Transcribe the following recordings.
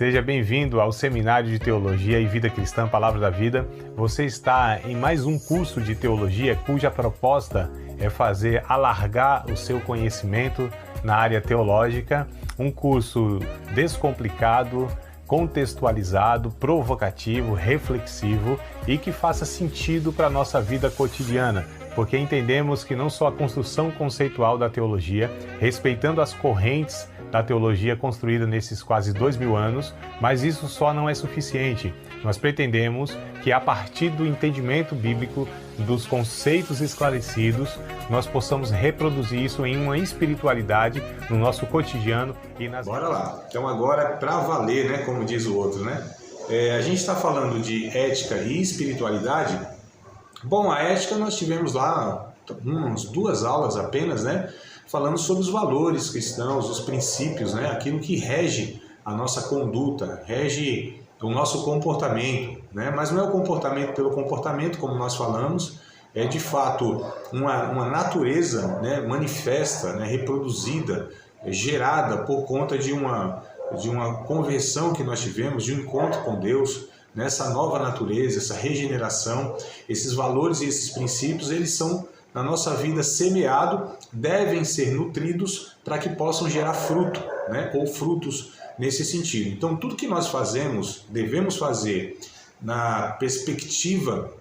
Seja bem-vindo ao Seminário de Teologia e Vida Cristã Palavra da Vida. Você está em mais um curso de teologia cuja proposta é fazer alargar o seu conhecimento na área teológica, um curso descomplicado, contextualizado, provocativo, reflexivo e que faça sentido para a nossa vida cotidiana, porque entendemos que não só a construção conceitual da teologia, respeitando as correntes da teologia construída nesses quase 2000 anos, mas isso só não é suficiente. Nós pretendemos que a partir do entendimento bíblico, dos conceitos esclarecidos, nós possamos reproduzir isso em uma espiritualidade no nosso cotidiano e nas... Bora lá! Então agora, para valer, né, como diz o outro, né? A gente está falando de ética e espiritualidade. Bom, a ética nós tivemos lá umas 2 aulas apenas, né? Falando sobre os valores cristãos, os princípios, né? Aquilo que rege a nossa conduta, rege o nosso comportamento, né? Mas não é o comportamento pelo comportamento, como nós falamos, é de fato uma natureza, né, manifesta, né, reproduzida, gerada por conta de uma conversão que nós tivemos, de um encontro com Deus, nessa nova natureza, essa regeneração. Esses valores e esses princípios, eles são na nossa vida semeado, devem ser nutridos para que possam gerar fruto, né, ou frutos nesse sentido. Então, tudo que nós fazemos, devemos fazer na perspectiva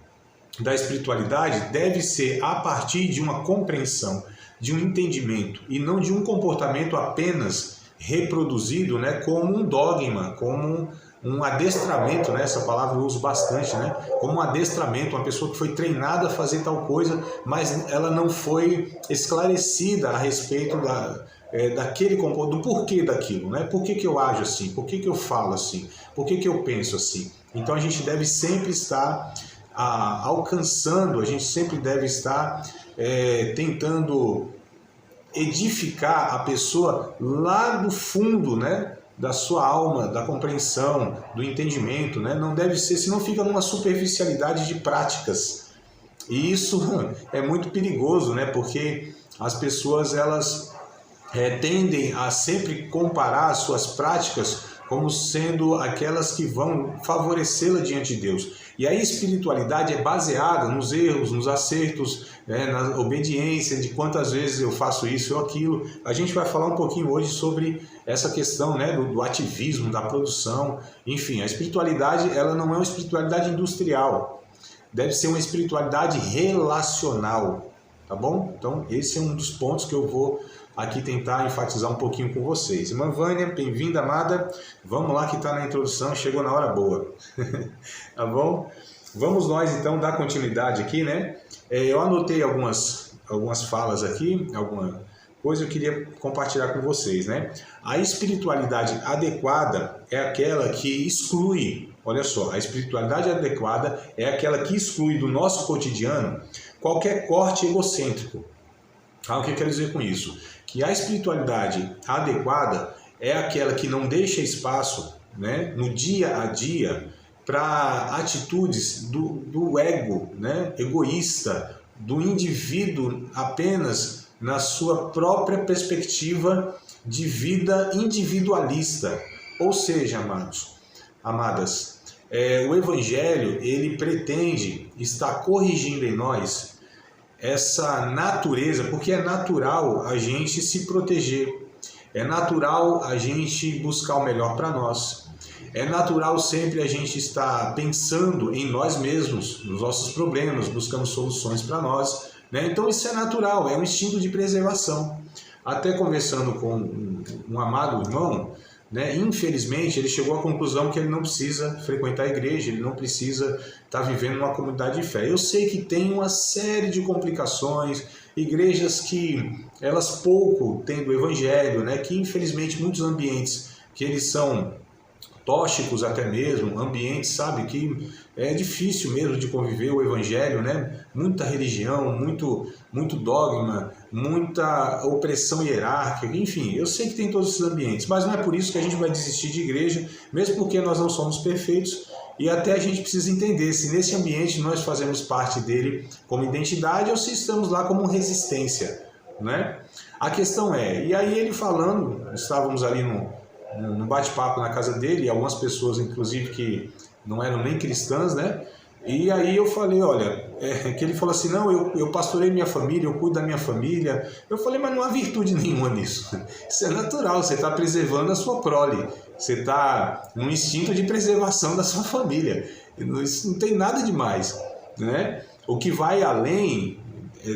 da espiritualidade, deve ser a partir de uma compreensão, de um entendimento, e não de um comportamento apenas reproduzido, né, como um dogma, como um adestramento, né? Essa palavra eu uso bastante, né? Como um adestramento, uma pessoa que foi treinada a fazer tal coisa, mas ela não foi esclarecida a respeito do porquê daquilo, né? Por que eu ajo assim? Por que eu falo assim? Por que eu penso assim? Então a gente deve sempre estar alcançando, a gente sempre deve estar tentando edificar a pessoa lá do fundo, né, da sua alma, da compreensão, do entendimento, né? Não deve ser, senão fica numa superficialidade de práticas. E isso é muito perigoso, né? Porque as pessoas elas tendem a sempre comparar as suas práticas como sendo aquelas que vão favorecê-la diante de Deus. E a espiritualidade é baseada nos erros, nos acertos, né, na obediência, de quantas vezes eu faço isso ou aquilo. A gente vai falar um pouquinho hoje sobre essa questão, né, do ativismo, da produção. Enfim, a espiritualidade ela não é uma espiritualidade industrial. Deve ser uma espiritualidade relacional, tá bom? Então, esse é um dos pontos que eu vou aqui tentar enfatizar um pouquinho com vocês. Irmã Vânia, bem-vinda, amada. Vamos lá que está na introdução, chegou na hora boa. Tá bom? Vamos nós então dar continuidade aqui, né? Eu anotei algumas falas aqui, alguma coisa eu queria compartilhar com vocês, né? A espiritualidade adequada é aquela que exclui, olha só, a espiritualidade adequada é aquela que exclui do nosso cotidiano qualquer corte egocêntrico. O que eu quero dizer com isso? Que a espiritualidade adequada é aquela que não deixa espaço, né, no dia a dia para atitudes do ego, né, egoísta, do indivíduo apenas na sua própria perspectiva de vida individualista. Ou seja, amados, amadas, o Evangelho ele pretende estar corrigindo em nós essa natureza, porque é natural a gente se proteger, é natural a gente buscar o melhor para nós, é natural sempre a gente estar pensando em nós mesmos, nos nossos problemas, buscando soluções para nós, né? Então isso é natural, é um instinto de preservação. Até conversando com um amado irmão, né, infelizmente ele chegou à conclusão que ele não precisa frequentar a igreja, ele não precisa estar vivendo numa comunidade de fé. Eu sei que tem uma série de complicações, igrejas que elas pouco têm do evangelho, né, que infelizmente muitos ambientes que eles são tóxicos até mesmo, ambientes, sabe, que é difícil mesmo de conviver o evangelho, né? Muita religião, muito dogma, muita opressão hierárquica, enfim, eu sei que tem todos esses ambientes, mas não é por isso que a gente vai desistir de igreja, mesmo porque nós não somos perfeitos, e até a gente precisa entender se nesse ambiente nós fazemos parte dele como identidade ou se estamos lá como resistência, né? A questão é, e aí ele falando, estávamos ali num bate-papo na casa dele, algumas pessoas, inclusive, que não eram nem cristãs, né? E aí eu falei, olha, que ele falou assim, não, eu pastorei minha família, eu cuido da minha família. Eu falei, mas não há virtude nenhuma nisso. Isso é natural, você está preservando a sua prole. Você está num instinto de preservação da sua família. Isso não tem nada demais, né? O que vai além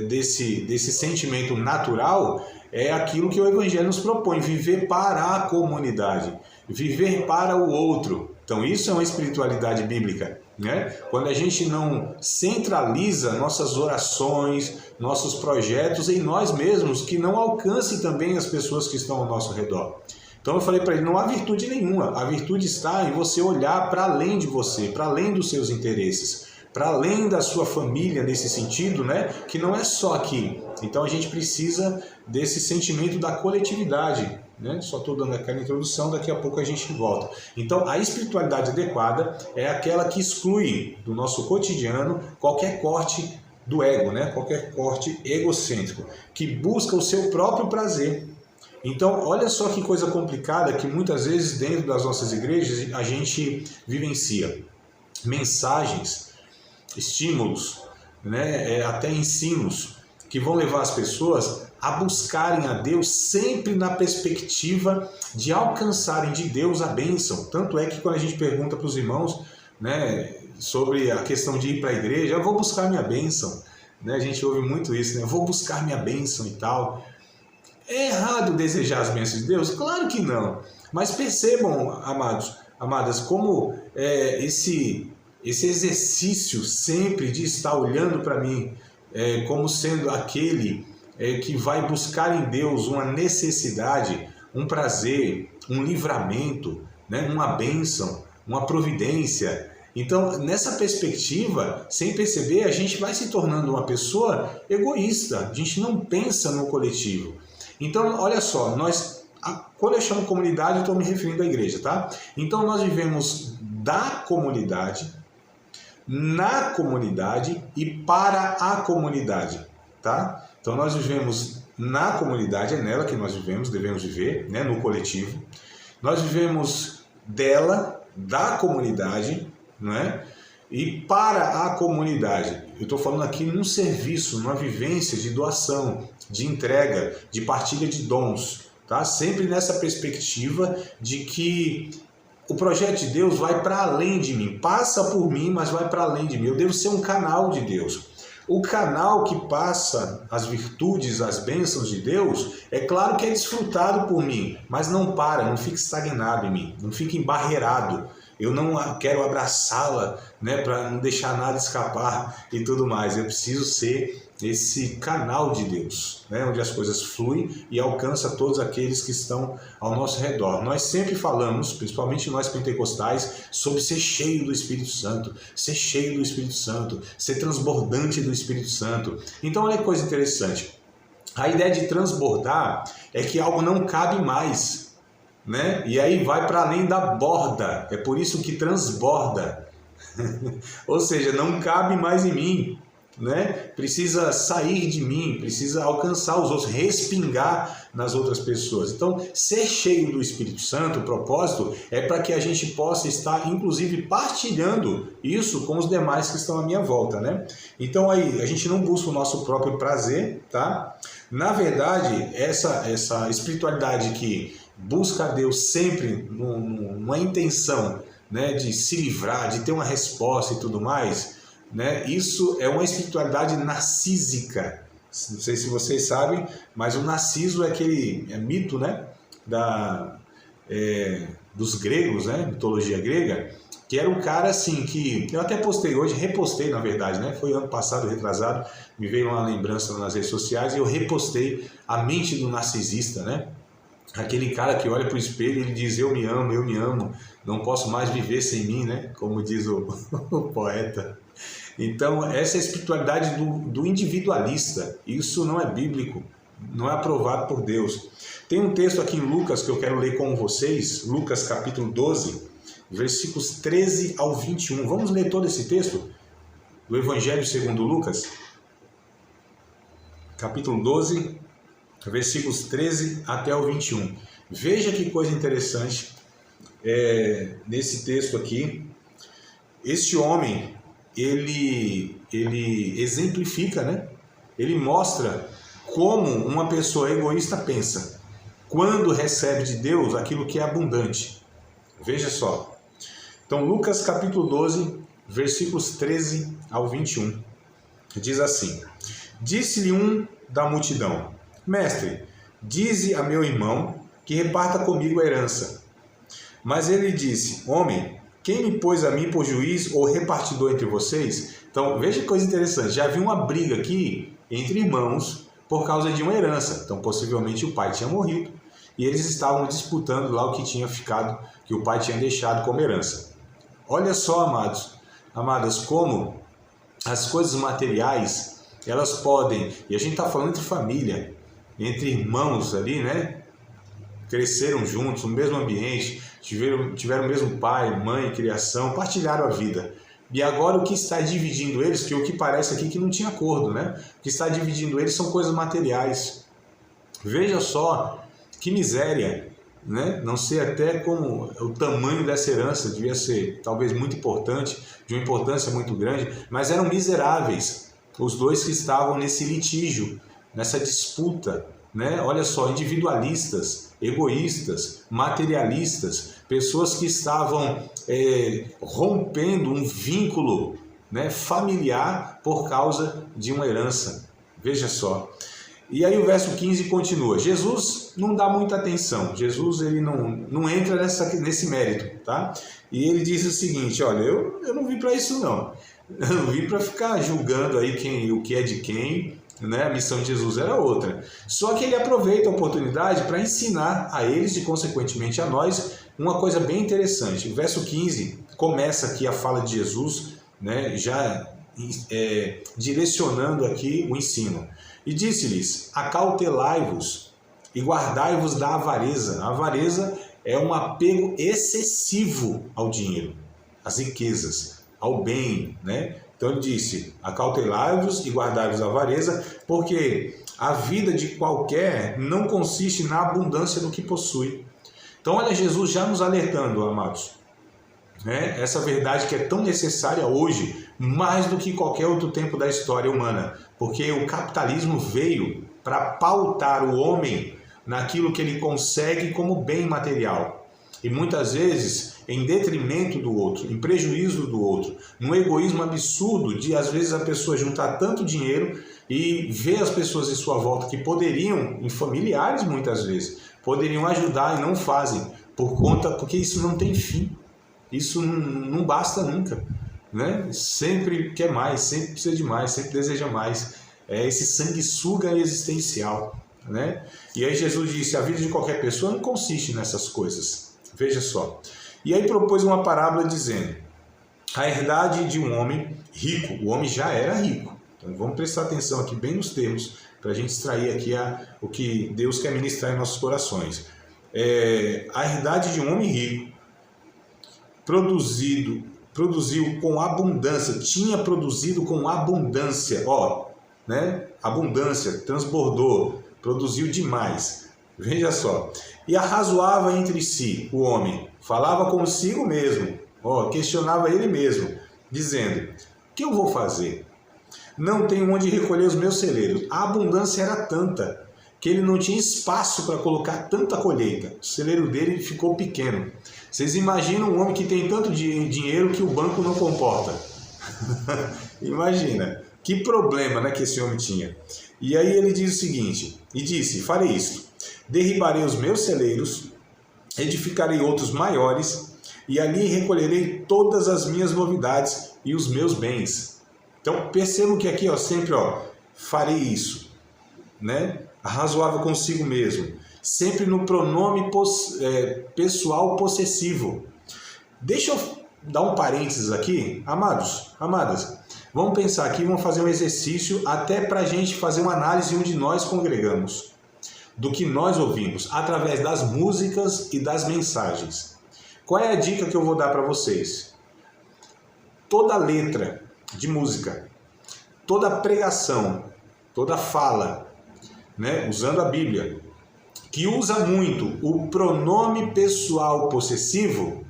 desse sentimento natural é aquilo que o Evangelho nos propõe, viver para a comunidade, viver para o outro. Então isso é uma espiritualidade bíblica, né? Quando a gente não centraliza nossas orações, nossos projetos em nós mesmos, que não alcance também as pessoas que estão ao nosso redor. Então eu falei para ele, não há virtude nenhuma, a virtude está em você olhar para além de você, para além dos seus interesses, para além da sua família nesse sentido, né? Que não é só aqui. Então a gente precisa desse sentimento da coletividade, né? Só estou dando aquela introdução, daqui a pouco a gente volta. Então a espiritualidade adequada é aquela que exclui do nosso cotidiano qualquer corte do ego, né? Qualquer corte egocêntrico, que busca o seu próprio prazer. Então, olha só que coisa complicada que muitas vezes dentro das nossas igrejas a gente vivencia. Mensagens, estímulos, né, até ensinos que vão levar as pessoas a buscarem a Deus sempre na perspectiva de alcançarem de Deus a bênção. Tanto é que quando a gente pergunta para os irmãos, né, sobre a questão de ir para a igreja, eu vou buscar minha bênção, né, a gente ouve muito isso, né, eu vou buscar minha bênção e tal. É errado desejar as bênçãos de Deus? Claro que não. Mas percebam, amadas, como esse exercício sempre de estar olhando para mim como sendo aquele que vai buscar em Deus uma necessidade, um prazer, um livramento, né? Uma bênção, uma providência. Então, nessa perspectiva, sem perceber, a gente vai se tornando uma pessoa egoísta. A gente não pensa no coletivo. Então, olha só, quando eu chamo comunidade, eu estou me referindo à igreja, tá? Então, nós vivemos da comunidade, na comunidade e para a comunidade, tá? Então, nós vivemos na comunidade, é nela que nós vivemos, devemos viver, né? No coletivo. Nós vivemos dela, da comunidade, não é? E para a comunidade. Eu estou falando aqui num serviço, numa vivência de doação, de entrega, de partilha de dons, tá? Sempre nessa perspectiva de que o projeto de Deus vai para além de mim, passa por mim, mas vai para além de mim. Eu devo ser um canal de Deus. O canal que passa as virtudes, as bênçãos de Deus, é claro que é desfrutado por mim, mas não não fica estagnado em mim, não fica embarreirado. Eu não quero abraçá-la, né, para não deixar nada escapar e tudo mais. Eu preciso ser esse canal de Deus, né, onde as coisas fluem e alcança todos aqueles que estão ao nosso redor. Nós sempre falamos, principalmente nós pentecostais, sobre ser cheio do Espírito Santo, ser cheio do Espírito Santo, ser transbordante do Espírito Santo. Então, olha que coisa interessante. A ideia de transbordar é que algo não cabe mais, né? E aí vai para além da borda, é por isso que transborda. Ou seja, não cabe mais em mim, né? Precisa sair de mim, precisa alcançar os outros, respingar nas outras pessoas. Então, ser cheio do Espírito Santo, o propósito é para que a gente possa estar, inclusive, partilhando isso com os demais que estão à minha volta, né? Então, aí, a gente não busca o nosso próprio prazer, tá? Na verdade, essa espiritualidade que busca a Deus sempre numa intenção, né, de se livrar, de ter uma resposta e tudo mais, né, isso é uma espiritualidade narcísica. Não sei se vocês sabem, mas o Narciso é aquele mito, né, dos gregos, né, mitologia grega, que era um cara assim que eu até postei hoje, repostei na verdade, né, foi ano passado, retrasado, me veio uma lembrança nas redes sociais e eu repostei a mente do narcisista, né? Aquele cara que olha para o espelho e ele diz, eu me amo, não posso mais viver sem mim, né? Como diz o poeta. Então, essa é a espiritualidade do individualista. Isso não é bíblico, não é aprovado por Deus. Tem um texto aqui em Lucas que eu quero ler com vocês, Lucas capítulo 12, versículos 13 ao 21. Vamos ler todo esse texto do Evangelho segundo Lucas? Capítulo 12, versículos 13 até o 21. Veja que coisa interessante nesse texto aqui. Este homem, ele exemplifica, né? Ele mostra como uma pessoa egoísta pensa quando recebe de Deus aquilo que é abundante. Veja só. Então, Lucas capítulo 12, versículos 13 ao 21, diz assim: Disse-lhe um da multidão: Mestre, dize a meu irmão que reparta comigo a herança. Mas ele disse: Homem, quem me pôs a mim por juiz ou repartidor entre vocês? Então, veja que coisa interessante. Já havia uma briga aqui entre irmãos por causa de uma herança. Então, possivelmente o pai tinha morrido e eles estavam disputando lá o que tinha ficado, que o pai tinha deixado como herança. Olha só, amadas, como as coisas materiais, elas podem, e a gente está falando entre família, entre irmãos ali, né? Cresceram juntos, no mesmo ambiente, tiveram o mesmo pai, mãe, criação, partilharam a vida. E agora o que está dividindo eles, que o que parece aqui que não tinha acordo, né? O que está dividindo eles são coisas materiais. Veja só que miséria, né? Não sei até como o tamanho dessa herança, devia ser talvez muito importante, de uma importância muito grande, mas eram miseráveis os dois que estavam nesse litígio, nessa disputa, né? Olha só, individualistas, egoístas, materialistas, pessoas que estavam rompendo um vínculo, né, familiar por causa de uma herança. Veja só. E aí o verso 15 continua. Jesus não dá muita atenção. Jesus ele não entra nesse mérito, tá? E ele diz o seguinte: olha, eu não vim para isso não. Eu não vim para ficar julgando aí o que é de quem, né? A missão de Jesus era outra. Só que ele aproveita a oportunidade para ensinar a eles e consequentemente a nós uma coisa bem interessante. O verso 15 começa aqui a fala de Jesus, né? Já direcionando aqui o ensino. E disse-lhes: acautelai-vos e guardai-vos da avareza. A avareza é um apego excessivo ao dinheiro, às riquezas, ao bem, né? Então ele disse: acautelai-vos e guardai-vos da avareza, porque a vida de qualquer não consiste na abundância do que possui. Então olha Jesus já nos alertando, amados, né? Essa verdade que é tão necessária hoje, mais do que qualquer outro tempo da história humana, porque o capitalismo veio para pautar o homem naquilo que ele consegue como bem material. E muitas vezes em detrimento do outro, em prejuízo do outro, num egoísmo absurdo de às vezes a pessoa juntar tanto dinheiro e ver as pessoas em sua volta que poderiam, em familiares muitas vezes, poderiam ajudar e não fazem, porque isso não tem fim, isso não basta nunca, né? Sempre quer mais, sempre precisa de mais, sempre deseja mais. É esse sanguessuga existencial, né? E aí Jesus disse: a vida de qualquer pessoa não consiste nessas coisas. Veja só. E aí propôs uma parábola dizendo: a herdade de um homem rico. O homem já era rico. Então vamos prestar atenção aqui bem nos termos, para a gente extrair aqui o que Deus quer ministrar em nossos corações. A herdade de um homem rico, produziu com abundância, tinha produzido com abundância, né? Abundância, transbordou, produziu demais. Veja só. E arrazoava entre si o homem, falava consigo mesmo, questionava ele mesmo, dizendo: o que eu vou fazer? Não tenho onde recolher os meus celeiros. A abundância era tanta que ele não tinha espaço para colocar tanta colheita. O celeiro dele ficou pequeno. Vocês imaginam um homem que tem tanto dinheiro que o banco não comporta? Imagina, que problema, né, que esse homem tinha. E aí ele diz o seguinte, e disse: farei isto, derribarei os meus celeiros, edificarei outros maiores, e ali recolherei todas as minhas novidades e os meus bens. Então percebam que aqui sempre farei isso, né? Arrazoável consigo mesmo, sempre no pronome pessoal possessivo. Deixa eu dar um parênteses aqui, amados, amadas. Vamos pensar aqui, vamos fazer um exercício até para a gente fazer uma análise onde nós congregamos, do que nós ouvimos, através das músicas e das mensagens. Qual é a dica que eu vou dar para vocês? Toda letra de música, toda pregação, toda fala, né, usando a Bíblia, que usa muito o pronome pessoal possessivo,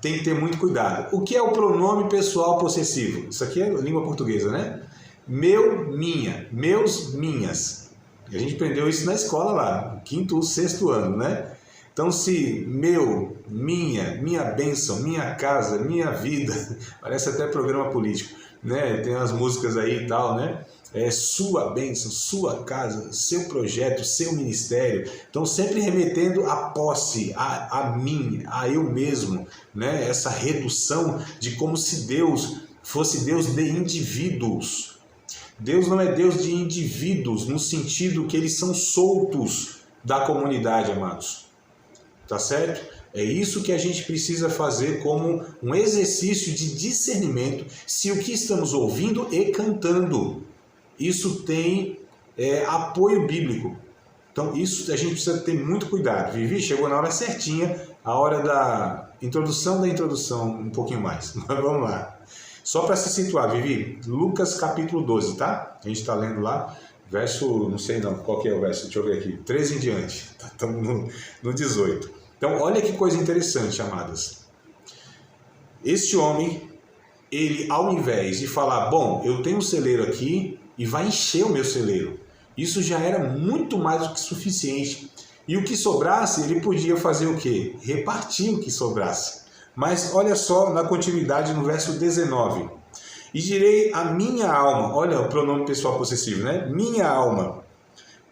tem que ter muito cuidado. O que é o pronome pessoal possessivo? Isso aqui é língua portuguesa, né? Meu, minha, meus, minhas. A gente aprendeu isso na escola lá, quinto ou sexto ano, né? Então, se meu, minha bênção, minha casa, minha vida, parece até programa político, né? Tem umas músicas aí e tal, né? Sua bênção, sua casa, seu projeto, seu ministério. Então, sempre remetendo à posse, a mim, a eu mesmo, né? Essa redução de como se Deus fosse Deus de indivíduos. Deus não é Deus de indivíduos, no sentido que eles são soltos da comunidade, amados. Tá certo? É isso que a gente precisa fazer como um exercício de discernimento, se o que estamos ouvindo e cantando, isso tem apoio bíblico. Então isso a gente precisa ter muito cuidado. Vivi, chegou na hora certinha, a hora da introdução, um pouquinho mais. Mas vamos lá. Só para se situar, Vivi, Lucas capítulo 12, tá? A gente está lendo lá, verso, não sei não, qual que é o verso, deixa eu ver aqui, 13 em diante, estamos no 18. Então, olha que coisa interessante, amadas. Este homem, ele ao invés de falar, bom, eu tenho um celeiro aqui e vai encher o meu celeiro, isso já era muito mais do que suficiente. E o que sobrasse, ele podia fazer o quê? Repartir o que sobrasse. Mas olha só na continuidade no verso 19. E direi a minha alma, olha o pronome pessoal possessivo, né? Minha alma,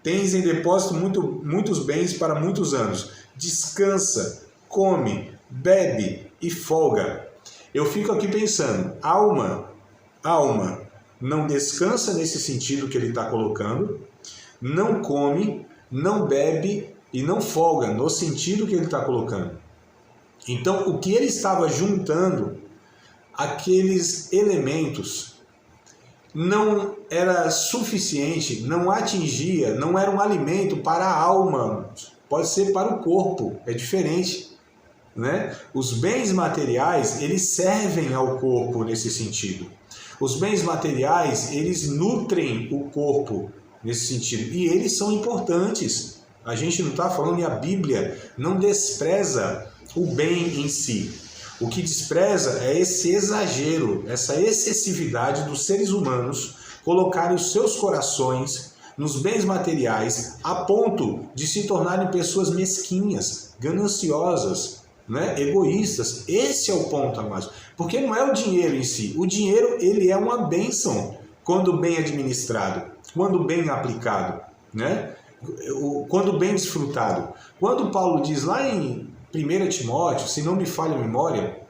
tens em depósito muitos bens para muitos anos. Descansa, come, bebe e folga. Eu fico aqui pensando, alma, não descansa nesse sentido que ele está colocando, não come, não bebe e não folga no sentido que ele está colocando. Então, o que ele estava juntando, aqueles elementos, não era suficiente, não atingia, não era um alimento para a alma, pode ser para o corpo, é diferente, né? Os bens materiais, eles servem ao corpo nesse sentido. Os bens materiais, eles nutrem o corpo nesse sentido, e eles são importantes. A gente não está falando, e a Bíblia não despreza o bem em si. O que despreza é esse exagero, essa excessividade dos seres humanos colocarem os seus corações nos bens materiais a ponto de se tornarem pessoas mesquinhas, gananciosas, né? Egoístas. Esse é o ponto, amados. Porque não é o dinheiro em si. O dinheiro, ele é uma bênção quando bem administrado, quando bem aplicado, né? Quando bem desfrutado. Quando Paulo diz lá em 1 Timóteo, se não me falha a memória,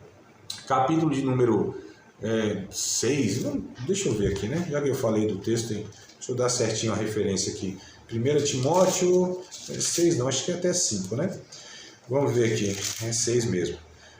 capítulo de número 6, deixa eu ver aqui, né? Já que eu falei do texto, deixa eu dar certinho a referência aqui. 1 Timóteo 6, não, acho que é até 5, né? Vamos ver aqui, é 6 mesmo.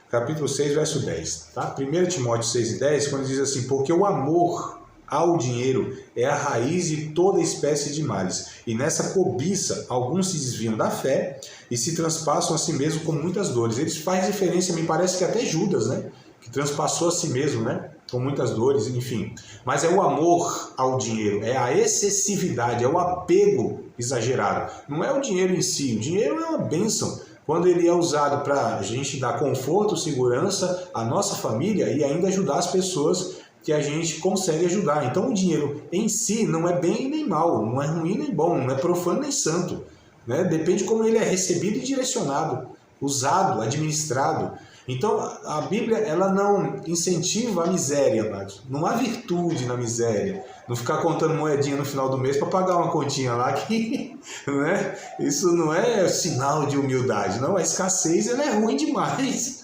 Capítulo 6, verso 10. Tá? 1 Timóteo 6 e 10, quando diz assim, porque o amor ao dinheiro é a raiz de toda espécie de males. E nessa cobiça, alguns se desviam da fé e se transpassam a si mesmo com muitas dores. Eles fazem referência, me parece que até Judas, né? Que transpassou a si mesmo, né? Com muitas dores, enfim. Mas é o amor ao dinheiro, é a excessividade, é o apego exagerado. Não é o dinheiro em si, o dinheiro é uma bênção. Quando ele é usado para a gente dar conforto, segurança à nossa família e ainda ajudar as pessoas que a gente consegue ajudar. Então o dinheiro em si não é bem nem mal, não é ruim nem bom, não é profano nem santo, né? Depende de como ele é recebido e direcionado, usado, administrado. Então a Bíblia, ela não incentiva a miséria, mas não há virtude na miséria. Não ficar contando moedinha no final do mês para pagar uma continha lá que, né? Isso não é sinal de humildade, não. A escassez, ela é ruim demais.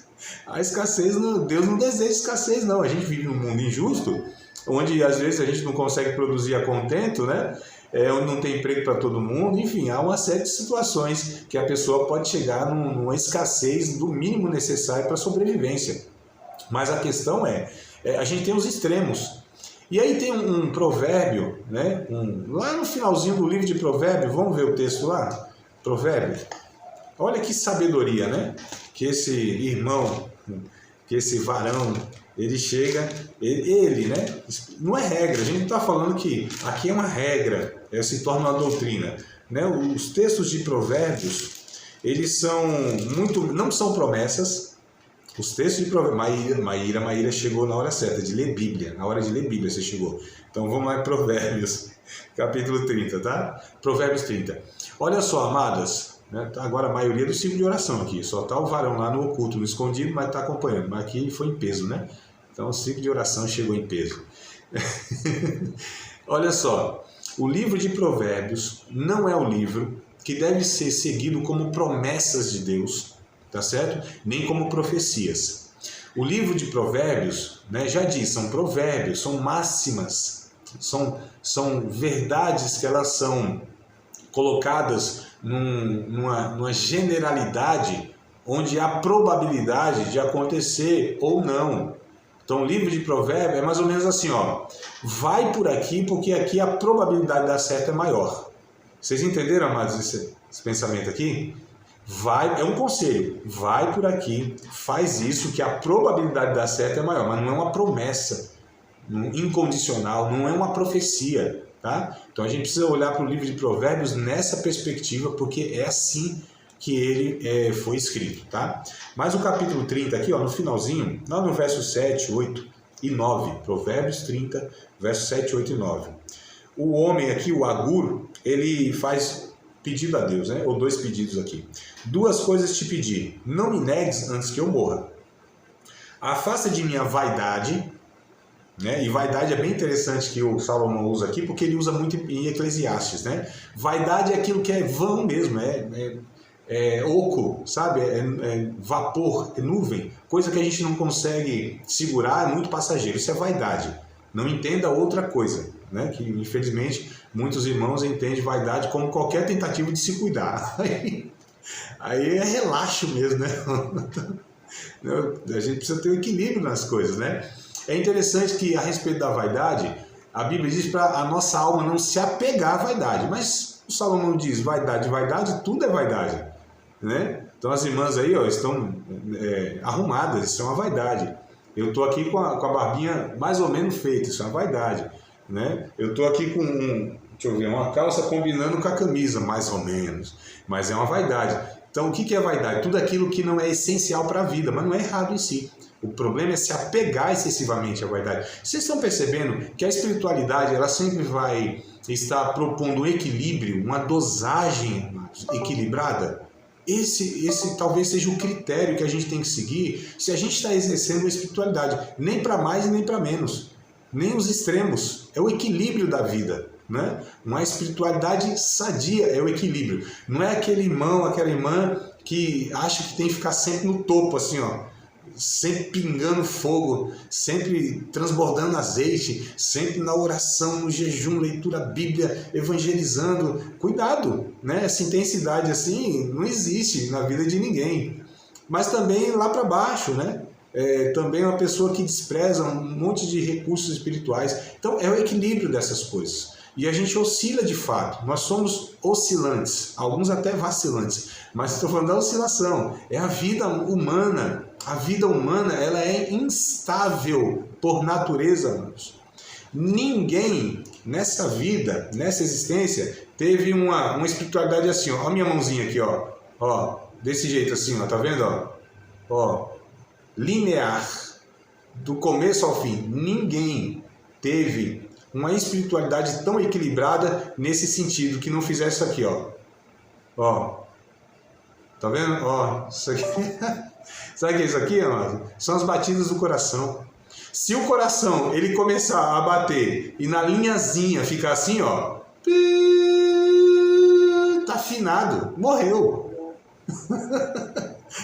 A escassez, Deus não deseja escassez, não. A gente vive num mundo injusto, onde às vezes a gente não consegue produzir a contento, né? Onde não tem emprego para todo mundo, enfim, há uma série de situações que a pessoa pode chegar numa escassez do mínimo necessário para a sobrevivência. Mas a questão a gente tem os extremos. E aí tem um provérbio, né? Lá no finalzinho do livro de Provérbios, vamos ver o texto lá? Provérbio. Olha que sabedoria, né? Que esse irmão, que esse varão, ele chega, ele, né? Não é regra, a gente não está falando que aqui é uma regra, se torna uma doutrina, né? Os textos de Provérbios, eles são muito, não são promessas. Os textos de Provérbios, Maíra chegou na hora certa, de ler Bíblia. Na hora de ler Bíblia você chegou. Então vamos lá em Provérbios, capítulo 30, tá? Provérbios 30. Olha só, amadas, né? Agora a maioria do ciclo de oração aqui. Só tá o varão lá no oculto, no escondido, mas tá acompanhando. Mas aqui foi em peso, né? Então o ciclo de oração chegou em peso. Olha só, o livro de Provérbios não é o livro que deve ser seguido como promessas de Deus, tá certo? Nem como profecias. O livro de Provérbios, né, já diz, são provérbios, são máximas, são verdades que elas são colocadas numa generalidade onde há probabilidade de acontecer ou não. Então o livro de Provérbios é mais ou menos assim, ó, vai por aqui porque aqui a probabilidade de dar certo é maior. Vocês entenderam, amados, esse pensamento aqui? Vai, é um conselho, vai por aqui, faz isso, que a probabilidade de dar certo é maior, mas não é uma promessa incondicional, não é uma profecia, tá? Então a gente precisa olhar para o livro de Provérbios nessa perspectiva, porque é assim que ele foi escrito, tá? Mas o capítulo 30 aqui, ó, no finalzinho, lá no verso 7, 8 e 9, Provérbios 30, versos 7, 8 e 9. O homem aqui, o Agur, ele faz pedido a Deus, né? Ou dois pedidos aqui. Duas coisas te pedi, não me negues antes que eu morra. Afasta de mim a vaidade, né? E vaidade é bem interessante que o Salomão usa aqui, porque ele usa muito em Eclesiastes, né? Vaidade é aquilo que é vão mesmo, é oco, sabe? É vapor, é nuvem, coisa que a gente não consegue segurar, é muito passageiro. Isso é vaidade. Não entenda outra coisa, né? Que infelizmente muitos irmãos entendem vaidade como qualquer tentativa de se cuidar. Aí é relaxo mesmo, né? A gente precisa ter um equilíbrio nas coisas, né? É interessante que a respeito da vaidade, a Bíblia diz para a nossa alma não se apegar à vaidade, mas o Salomão diz vaidade, tudo é vaidade, né? Então as irmãs aí, ó, estão arrumadas, isso é uma vaidade. Eu estou aqui com a barbinha mais ou menos feita, isso é uma vaidade, né? Eu estou aqui com uma calça combinando com a camisa, mais ou menos, mas é uma vaidade. Então o que é vaidade? Tudo aquilo que não é essencial para a vida, mas não é errado em si. O problema é se apegar excessivamente à vaidade. Vocês estão percebendo que a espiritualidade ela sempre vai estar propondo um equilíbrio, uma dosagem equilibrada? Esse talvez seja o critério que a gente tem que seguir se a gente está exercendo a espiritualidade. Nem para mais e nem para menos. Nem os extremos. É o equilíbrio da vida, né? Uma espiritualidade sadia é o equilíbrio. Não é aquele irmão, aquela irmã que acha que tem que ficar sempre no topo, assim, ó, sempre pingando fogo, sempre transbordando azeite, sempre na oração, no jejum, leitura bíblia, evangelizando. Cuidado, né? Essa intensidade assim não existe na vida de ninguém. Mas também lá para baixo, né? Também uma pessoa que despreza um monte de recursos espirituais. Então é o equilíbrio dessas coisas. E a gente oscila de fato, nós somos oscilantes, alguns até vacilantes, mas estou falando da oscilação, é a vida humana. A vida humana ela é instável por natureza, amados. Ninguém nessa vida, nessa existência, teve uma espiritualidade assim, ó. Olha a minha mãozinha aqui, ó, desse jeito assim, ó, tá vendo? Ó, linear, do começo ao fim. Ninguém teve uma espiritualidade tão equilibrada nesse sentido, que não fizesse isso aqui, ó, tá vendo? Ó, isso aqui. Sabe o que é isso aqui, amado? São as batidas do coração. Se o coração ele começar a bater e na linhazinha ficar assim, ó, tá afinado, morreu.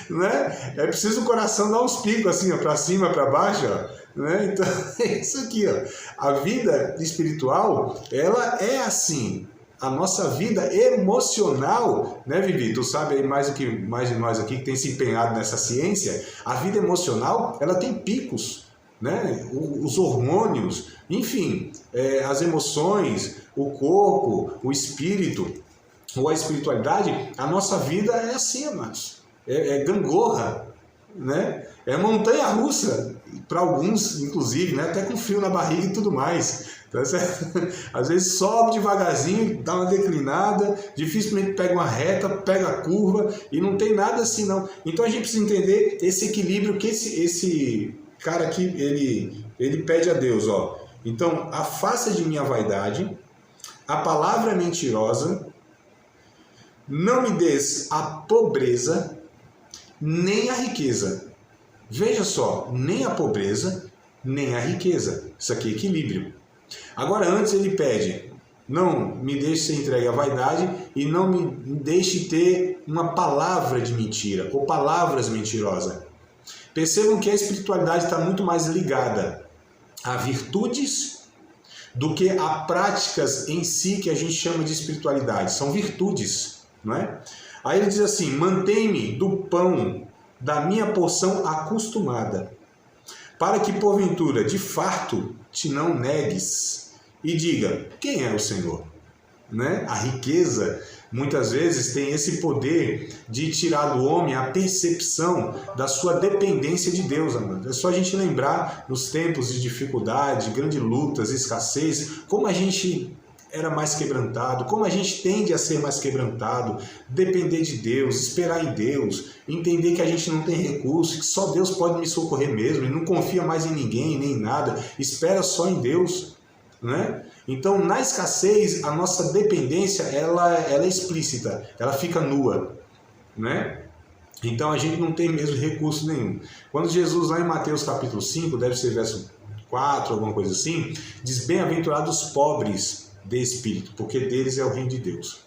Né? É preciso o coração dar uns picos assim, ó, para cima, para baixo, ó. Né? Então é isso aqui, ó. A vida espiritual ela é assim. A nossa vida emocional, né, Vivi? Tu sabe aí mais de nós aqui que tem se empenhado nessa ciência. A vida emocional ela tem picos, né? Os hormônios, enfim, as emoções, o corpo, o espírito ou a espiritualidade. A nossa vida é assim, amados. É gangorra, né? É montanha-russa. para alguns, inclusive, né, até com frio na barriga e tudo mais. Tá certo? Às vezes sobe devagarzinho, dá uma declinada, dificilmente pega uma reta, pega a curva e não tem nada assim não. Então a gente precisa entender esse equilíbrio que esse cara aqui, ele pede a Deus, ó. Então, afasta de mim a vaidade, a palavra é mentirosa, não me des a pobreza, nem a riqueza. Veja só, nem a pobreza, nem a riqueza. Isso aqui é equilíbrio. Agora, antes ele pede, não me deixe ser entregue à vaidade e não me deixe ter uma palavra de mentira ou palavras mentirosas. Percebam que a espiritualidade está muito mais ligada a virtudes do que a práticas em si que a gente chama de espiritualidade. São virtudes, não é? Aí ele diz assim, mantém-me do pão da minha porção acostumada, para que porventura de farto te não negues e diga, quem é o Senhor? Né? A riqueza muitas vezes tem esse poder de tirar do homem a percepção da sua dependência de Deus, amado. É só a gente lembrar nos tempos de dificuldade, grandes lutas, escassez, como a gente era mais quebrantado, como a gente tende a ser mais quebrantado, depender de Deus, esperar em Deus, entender que a gente não tem recurso, que só Deus pode me socorrer mesmo, e não confia mais em ninguém, nem em nada, espera só em Deus, né? Então, na escassez, a nossa dependência, ela é explícita, ela fica nua, né? Então, a gente não tem mesmo recurso nenhum. Quando Jesus, lá em Mateus capítulo 5, deve ser verso 4, alguma coisa assim, diz, bem-aventurados os pobres de espírito, porque deles é o reino de Deus.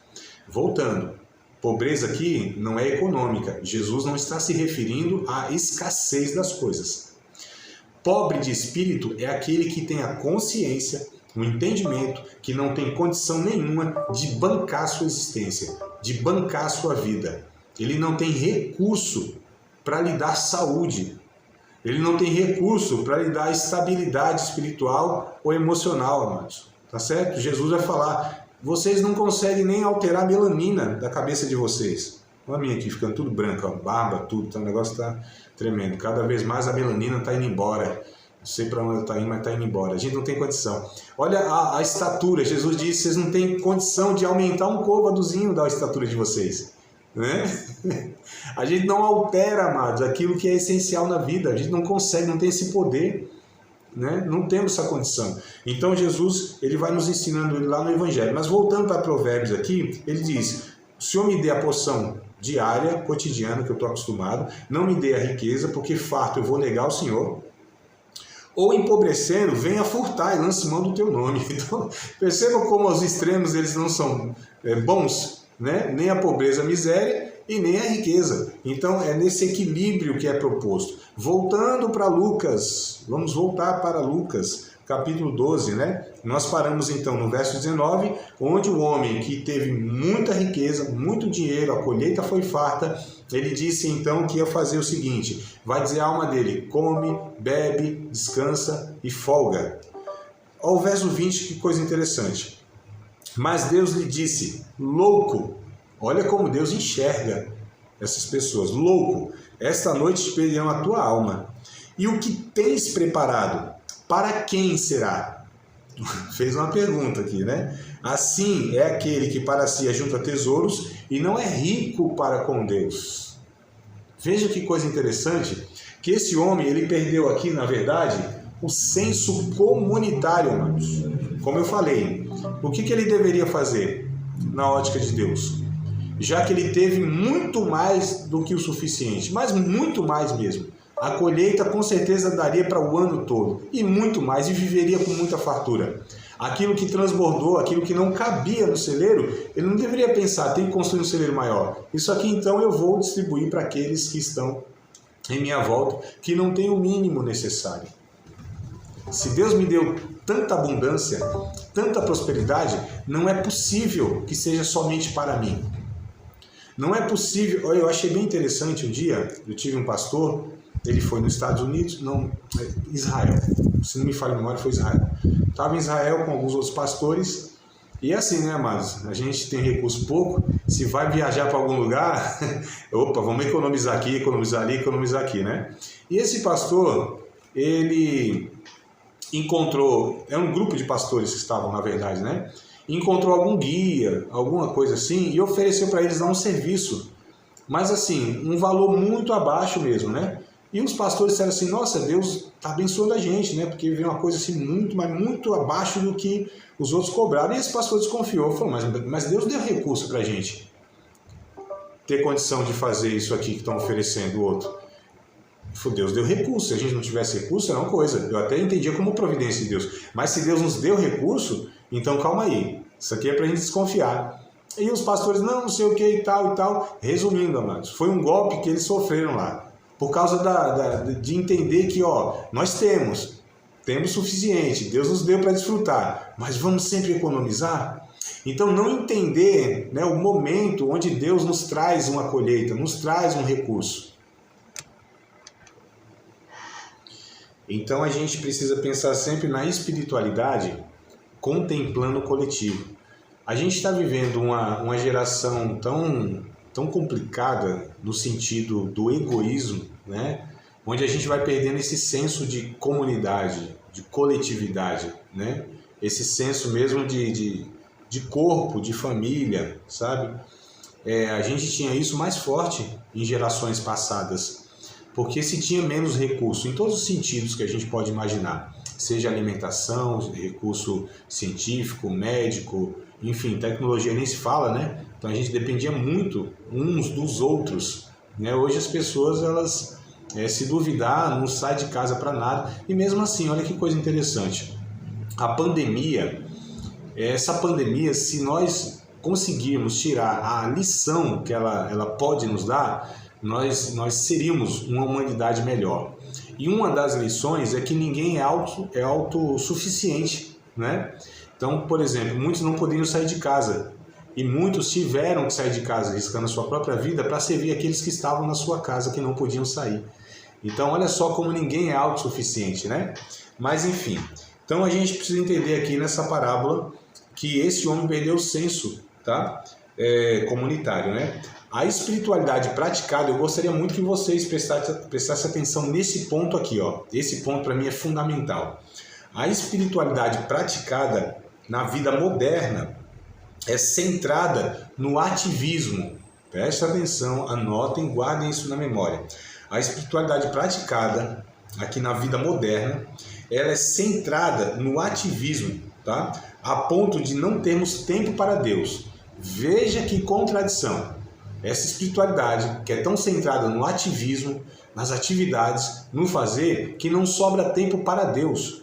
Voltando, pobreza aqui não é econômica. Jesus não está se referindo à escassez das coisas. Pobre de espírito é aquele que tem a consciência, o entendimento, que não tem condição nenhuma de bancar a sua existência, de bancar a sua vida. Ele não tem recurso para lhe dar saúde. Ele não tem recurso para lhe dar estabilidade espiritual ou emocional, amados. Tá certo? Jesus vai falar, vocês não conseguem nem alterar a melanina da cabeça de vocês. Olha a minha aqui, ficando tudo branco, ó, barba, tudo, tá, o negócio está tremendo. Cada vez mais a melanina está indo embora. Não sei para onde está indo, mas está indo embora. A gente não tem condição. Olha a estatura, Jesus disse, vocês não têm condição de aumentar um côvadozinho da estatura de vocês. Né? A gente não altera, amados, aquilo que é essencial na vida. A gente não consegue, não tem esse poder. Né? Não temos essa condição. Então Jesus, ele vai nos ensinando lá no Evangelho. Mas voltando para Provérbios aqui, ele diz, o Senhor me dê a porção diária, cotidiana, que eu estou acostumado, não me dê a riqueza, porque farto eu vou negar o Senhor, ou empobrecendo, venha furtar e lance mão do teu nome. Então, percebam como os extremos eles não são bons, né? Nem a pobreza, a miséria, e nem a riqueza. Então é nesse equilíbrio que é proposto. Voltando para Lucas, vamos voltar para Lucas, capítulo 12, né? Nós paramos então no verso 19, onde o homem que teve muita riqueza, muito dinheiro, a colheita foi farta, ele disse então que ia fazer o seguinte, vai dizer a alma dele, come, bebe, descansa e folga. Ao verso 20, que coisa interessante. Mas Deus lhe disse, louco, olha como Deus enxerga essas pessoas. Louco, esta noite te perderão a tua alma. E o que tens preparado, para quem será? Fez uma pergunta aqui, né? Assim é aquele que para si ajunta tesouros e não é rico para com Deus. Veja que coisa interessante, que esse homem, ele perdeu aqui, na verdade, o senso comunitário, amados. Como eu falei, o que ele deveria fazer na ótica de Deus? Já que ele teve muito mais do que o suficiente, mas muito mais mesmo. A colheita com certeza daria para o ano todo, e muito mais, e viveria com muita fartura. Aquilo que transbordou, aquilo que não cabia no celeiro, ele não deveria pensar, tem que construir um celeiro maior. Isso aqui então eu vou distribuir para aqueles que estão em minha volta, que não têm o mínimo necessário. Se Deus me deu tanta abundância, tanta prosperidade, não é possível que seja somente para mim. Não é possível, eu achei bem interessante um dia, eu tive um pastor, ele foi nos Estados Unidos, não, Israel, se não me falha a memória, foi Israel. Estava em Israel com alguns outros pastores, e assim, né, amados, a gente tem recurso pouco, se vai viajar para algum lugar, opa, vamos economizar aqui, economizar ali, economizar aqui, né? E esse pastor, ele encontrou, é um grupo de pastores que estavam, na verdade, né? Encontrou algum guia, alguma coisa assim, e ofereceu para eles dar um serviço. Mas assim, um valor muito abaixo mesmo, né? E os pastores disseram assim, nossa, Deus está abençoando a gente, né? Porque veio uma coisa assim muito, mas muito abaixo do que os outros cobraram. E esse pastor desconfiou, falou, mas Deus deu recurso para a gente ter condição de fazer isso aqui que estão oferecendo o outro. Deus deu recurso, se a gente não tivesse recurso era uma coisa, eu até entendia como providência de Deus, mas se Deus nos deu recurso, então calma aí, isso aqui é para a gente desconfiar. E os pastores, não sei o que e tal, resumindo, amados, foi um golpe que eles sofreram lá, por causa de entender que, nós temos suficiente, Deus nos deu para desfrutar, mas vamos sempre economizar? Então não entender, né, o momento onde Deus nos traz uma colheita, nos traz um recurso. Então a gente precisa pensar sempre na espiritualidade contemplando o coletivo. A gente está vivendo uma geração tão complicada no sentido do egoísmo, né? Onde a gente vai perdendo esse senso de comunidade, de coletividade, né? Esse senso mesmo de corpo, de família, sabe? A gente tinha isso mais forte em gerações passadas, porque se tinha menos recurso, em todos os sentidos que a gente pode imaginar, seja alimentação, recurso científico, médico, enfim, tecnologia nem se fala, né? Então a gente dependia muito uns dos outros, né? Hoje as pessoas, elas, se duvidar, não saem de casa para nada, e mesmo assim, olha que coisa interessante, a pandemia, essa pandemia, se nós conseguirmos tirar a lição que ela pode nos dar, nós seríamos uma humanidade melhor. E uma das lições é que ninguém é autossuficiente, né? Então, por exemplo, muitos não poderiam sair de casa e muitos tiveram que sair de casa, arriscando a sua própria vida para servir aqueles que estavam na sua casa, que não podiam sair. Então, olha só como ninguém é autossuficiente, né? Mas, enfim, então a gente precisa entender aqui nessa parábola que esse homem perdeu o senso, tá? Comunitário, né? A espiritualidade praticada, eu gostaria muito que vocês prestassem atenção nesse ponto aqui, ó. Esse ponto para mim é fundamental. A espiritualidade praticada na vida moderna é centrada no ativismo. Prestem atenção, anotem, guardem isso na memória. A espiritualidade praticada aqui na vida moderna, ela é centrada no ativismo, tá? A ponto de não termos tempo para Deus. Veja que contradição. Essa espiritualidade que é tão centrada no ativismo, nas atividades, no fazer, que não sobra tempo para Deus.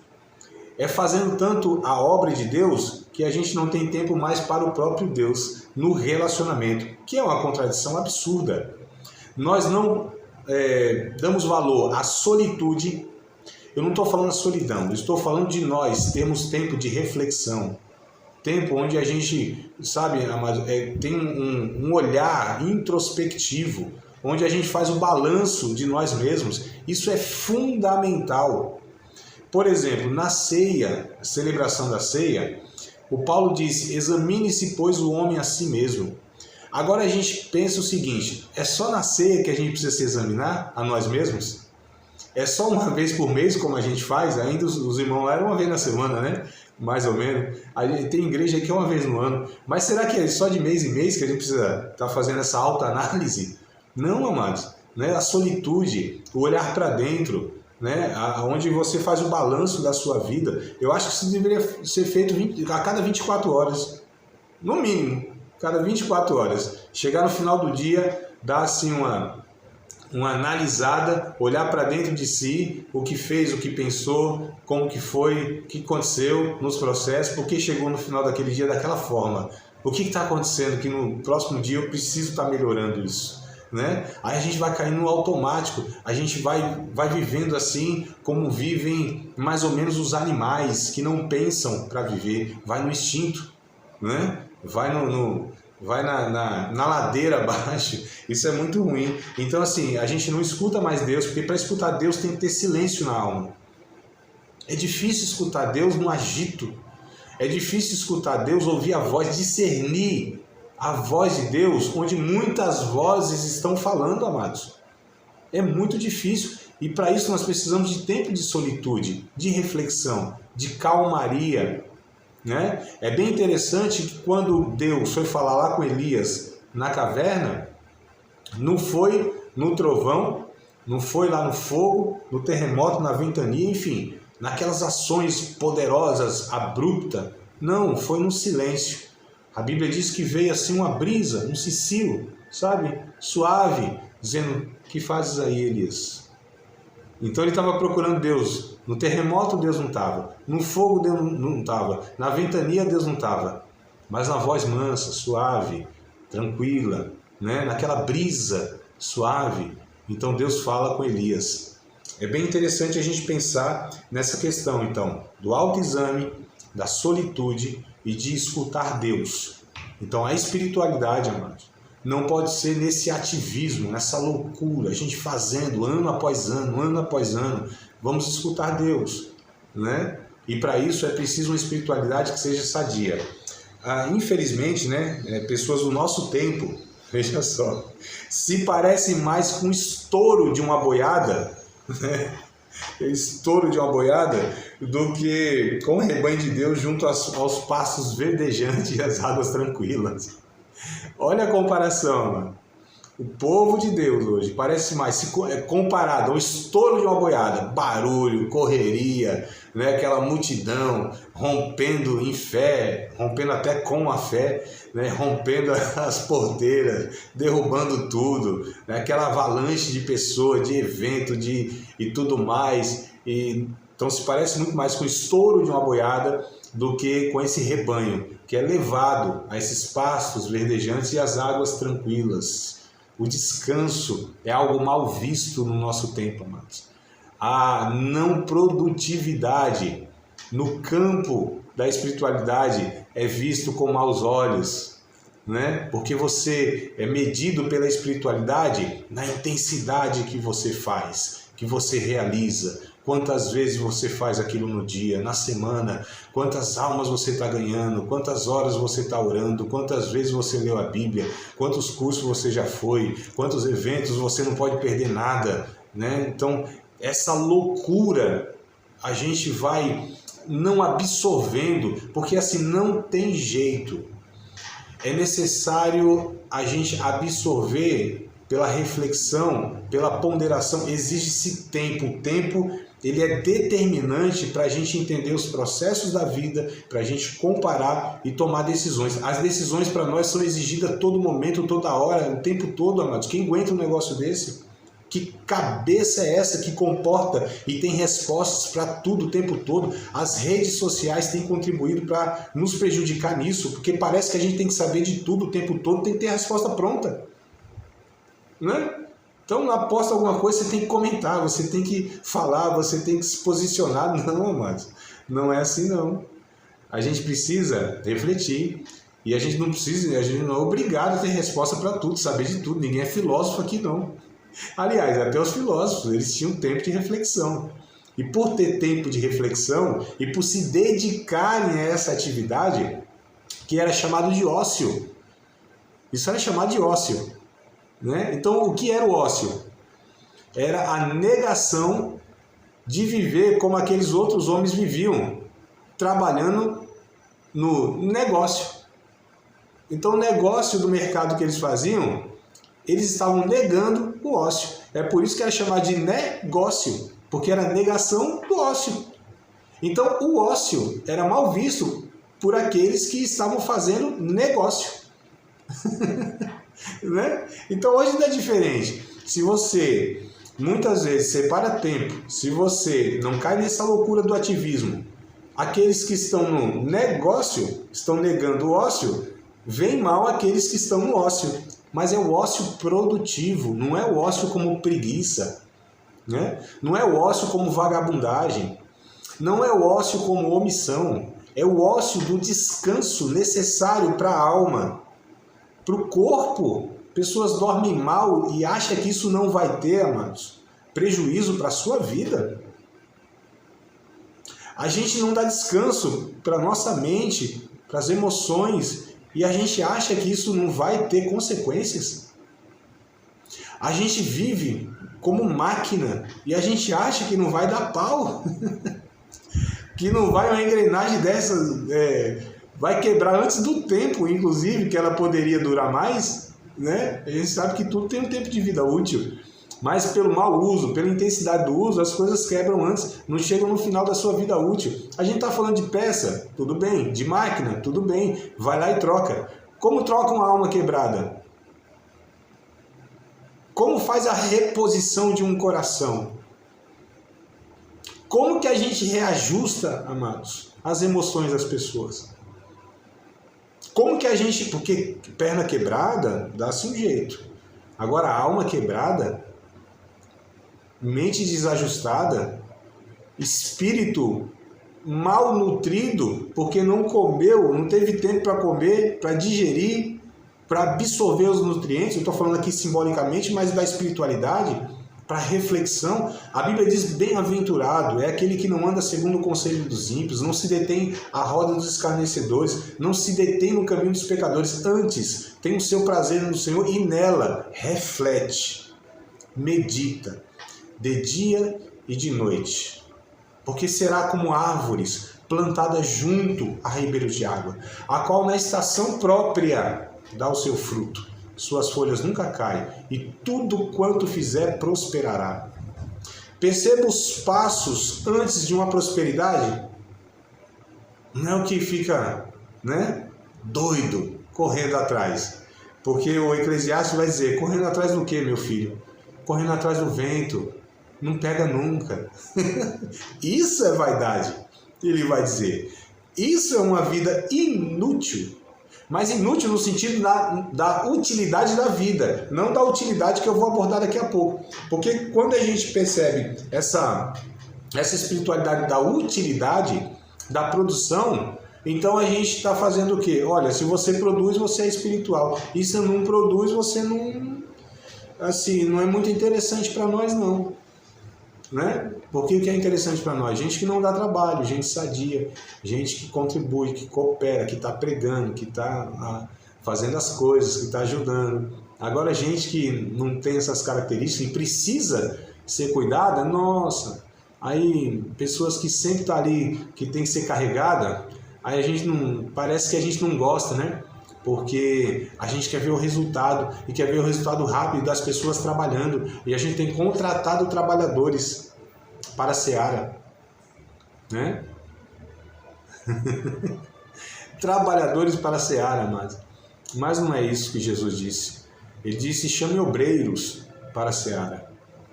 É fazendo tanto a obra de Deus que a gente não tem tempo mais para o próprio Deus no relacionamento, que é uma contradição absurda. Nós não damos valor à solitude. Eu não estou falando da solidão, eu estou falando de nós termos tempo de reflexão. Tempo onde a gente, sabe, tem um olhar introspectivo, onde a gente faz o balanço de nós mesmos. Isso é fundamental. Por exemplo, na ceia, celebração da ceia, o Paulo disse, examine-se, pois, o homem a si mesmo. Agora a gente pensa o seguinte, é só na ceia que a gente precisa se examinar a nós mesmos? É só uma vez por mês, como a gente faz? Ainda os irmãos lá eram uma vez na semana, né? Mais ou menos. Tem igreja que é uma vez no ano. Mas será que é só de mês em mês que a gente precisa estar fazendo essa autoanálise? Não, amados. Né? A solitude, o olhar para dentro, né? Onde você faz o balanço da sua vida. Eu acho que isso deveria ser feito a cada 24 horas. No mínimo, cada 24 horas. Chegar no final do dia, dar assim uma analisada, olhar para dentro de si, o que fez, o que pensou, como que foi, o que aconteceu nos processos, por que chegou no final daquele dia daquela forma, o que está acontecendo que no próximo dia eu preciso estar melhorando isso, né? Aí a gente vai cair no automático, a gente vai vivendo assim como vivem mais ou menos os animais que não pensam para viver, vai no instinto, né? Vai na ladeira abaixo, isso é muito ruim. Então assim, a gente não escuta mais Deus, porque para escutar Deus tem que ter silêncio na alma. É difícil escutar Deus no agito, é difícil escutar Deus, ouvir a voz, discernir a voz de Deus, onde muitas vozes estão falando, amados. É muito difícil, E para isso nós precisamos de tempo de solitude, de reflexão, de calmaria, né? É bem interessante que quando Deus foi falar lá com Elias na caverna, não foi no trovão, não foi lá no fogo, no terremoto, na ventania, enfim, naquelas ações poderosas, abruptas. Não, foi no silêncio. A Bíblia diz que veio assim uma brisa, um cicilo, sabe? Suave, dizendo: que fazes aí, Elias? Então ele estava procurando Deus. No terremoto Deus não estava, no fogo Deus não estava, na ventania Deus não estava, mas na voz mansa, suave, tranquila, né? Naquela brisa suave. Então Deus fala com Elias. É bem interessante a gente pensar nessa questão, então, do autoexame, da solitude e de escutar Deus. Então a espiritualidade, amados, não pode ser nesse ativismo, nessa loucura, a gente fazendo ano após ano, vamos escutar Deus, né? E para isso é preciso uma espiritualidade que seja sadia. Infelizmente, né, pessoas do nosso tempo, veja só, se parecem mais com o estouro de uma boiada, né? Estouro de uma boiada, do que com o rebanho de Deus junto aos pastos verdejantes e às águas tranquilas. Olha a comparação, mano. O povo de Deus hoje parece mais, se comparado ao estouro de uma boiada, barulho, correria, né? Aquela multidão rompendo em fé, rompendo até com a fé, né? Rompendo as porteiras, derrubando tudo, né? Aquela avalanche de pessoas, de evento, e tudo mais. Então se parece muito mais com o estouro de uma boiada do que com esse rebanho, que é levado a esses pastos verdejantes e às águas tranquilas. O descanso é algo mal visto no nosso tempo, amados. A não produtividade no campo da espiritualidade é visto com maus olhos, né? Porque você é medido pela espiritualidade na intensidade que você faz, que você realiza. Quantas vezes você faz aquilo no dia, na semana, quantas almas você está ganhando, quantas horas você está orando, quantas vezes você leu a Bíblia, quantos cursos você já foi, quantos eventos, você não pode perder nada, né? Então, essa loucura a gente vai não absorvendo, porque assim não tem jeito. É necessário a gente absorver pela reflexão, pela ponderação, exige-se tempo. O tempo ele é determinante para a gente entender os processos da vida, para a gente comparar e tomar decisões. As decisões para nós são exigidas a todo momento, toda hora, o tempo todo, amados. Quem aguenta um negócio desse? Que cabeça é essa que comporta e tem respostas para tudo o tempo todo? As redes sociais têm contribuído para nos prejudicar nisso, porque parece que a gente tem que saber de tudo o tempo todo, tem que ter a resposta pronta, né? Então, aposta alguma coisa, você tem que comentar, você tem que falar, você tem que se posicionar. Não, amados, não é assim não. A gente precisa refletir e a gente não é obrigado a ter resposta para tudo, saber de tudo. Ninguém é filósofo aqui não. Aliás, até os filósofos, eles tinham tempo de reflexão. E por ter tempo de reflexão e por se dedicarem a essa atividade, que era chamado de ócio. Isso era chamado de ócio. Né? Então, o que era o ócio? Era a negação de viver como aqueles outros homens viviam, trabalhando no negócio. Então, o negócio do mercado que eles faziam, eles estavam negando o ócio. É por isso que era chamado de negócio, porque era a negação do ócio. Então, o ócio era mal visto por aqueles que estavam fazendo negócio. Né? Então hoje não é diferente. Se você muitas vezes separa tempo, se você não cai nessa loucura do ativismo, aqueles que estão no negócio estão negando o ócio, vem mal aqueles que estão no ócio. Mas é o ócio produtivo, não é o ócio como preguiça, né? Não é o ócio como vagabundagem, não é o ócio como omissão, é o ócio do descanso necessário para a alma. Para o corpo, pessoas dormem mal e acham que isso não vai ter, amados, prejuízo para a sua vida. A gente não dá descanso para a nossa mente, para as emoções, e a gente acha que isso não vai ter consequências. A gente vive como máquina e a gente acha que não vai dar pau, que não vai uma engrenagem dessa, vai quebrar antes do tempo, inclusive, que ela poderia durar mais, né? A gente sabe que tudo tem um tempo de vida útil, mas pelo mau uso, pela intensidade do uso, as coisas quebram antes, não chegam no final da sua vida útil. A gente está falando de peça, tudo bem, de máquina, tudo bem, vai lá e troca. Como troca uma alma quebrada? Como faz a reposição de um coração? Como que a gente reajusta, amados, as emoções das pessoas? Como que a gente... Porque perna quebrada dá-se um jeito. Agora, a alma quebrada, mente desajustada, espírito mal nutrido, porque não comeu, não teve tempo para comer, para digerir, para absorver os nutrientes, eu estou falando aqui simbolicamente, mas da espiritualidade, para reflexão. A Bíblia diz: bem-aventurado é aquele que não anda segundo o conselho dos ímpios, não se detém à roda dos escarnecedores, não se detém no caminho dos pecadores, antes tem o seu prazer no Senhor e nela reflete, medita, de dia e de noite. Porque será como árvores plantadas junto a ribeiros de água, a qual na estação própria dá o seu fruto, suas folhas nunca caem, e tudo quanto fizer prosperará. Perceba os passos antes de uma prosperidade. Não é o que fica, doido, correndo atrás. Porque o Eclesiastes vai dizer: correndo atrás do quê, meu filho? Correndo atrás do vento, não pega nunca. Isso é vaidade, ele vai dizer. Isso é uma vida inútil. Mas inútil no sentido da utilidade da vida, não da utilidade que eu vou abordar daqui a pouco. Porque quando a gente percebe essa espiritualidade da utilidade, da produção, então a gente está fazendo o quê? Olha, se você produz, você é espiritual. E se não produz, você não... Assim, não é muito interessante para nós, não. Porque o que é interessante para nós? Gente que não dá trabalho, gente sadia, gente que contribui, que coopera, que está pregando, que está fazendo as coisas, que está ajudando. Agora, gente que não tem essas características e precisa ser cuidada, nossa, aí pessoas que sempre estão ali, que tem que ser carregada, aí a gente não, parece que a gente não gosta, porque a gente quer ver o resultado, e quer ver o resultado rápido das pessoas trabalhando, e a gente tem contratado trabalhadores para a seara, trabalhadores para a seara, mas não é isso que Jesus disse. Ele disse: chame obreiros para a seara,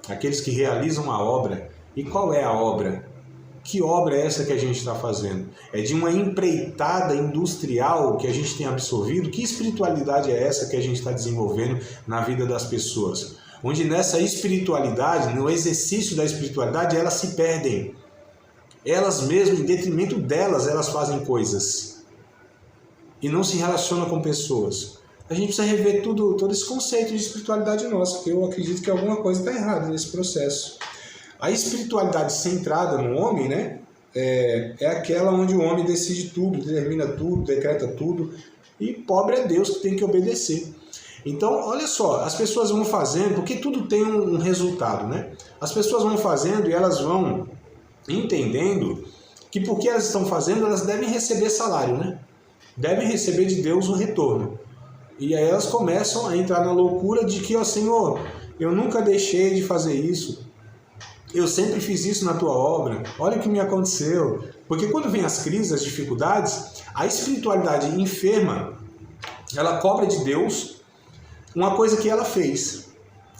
aqueles que realizam a obra. E qual é a obra? Que obra é essa que a gente está fazendo? É de uma empreitada industrial que a gente tem absorvido? Que espiritualidade é essa que a gente está desenvolvendo na vida das pessoas? Onde nessa espiritualidade, no exercício da espiritualidade, elas se perdem. Elas mesmas, em detrimento delas, elas fazem coisas. E não se relacionam com pessoas. A gente precisa rever todo esse conceito de espiritualidade nossa, porque eu acredito que alguma coisa está errada nesse processo. A espiritualidade centrada no homem, é aquela onde o homem decide tudo, determina tudo, decreta tudo, e pobre é Deus que tem que obedecer. Então, olha só, as pessoas vão fazendo, porque tudo tem um resultado, As pessoas vão fazendo e elas vão entendendo que porque elas estão fazendo, elas devem receber salário, Devem receber de Deus o retorno. E aí elas começam a entrar na loucura de que, Senhor, eu nunca deixei de fazer isso. Eu sempre fiz isso na tua obra, olha o que me aconteceu. Porque quando vem as crises, as dificuldades, a espiritualidade enferma, ela cobra de Deus uma coisa que ela fez.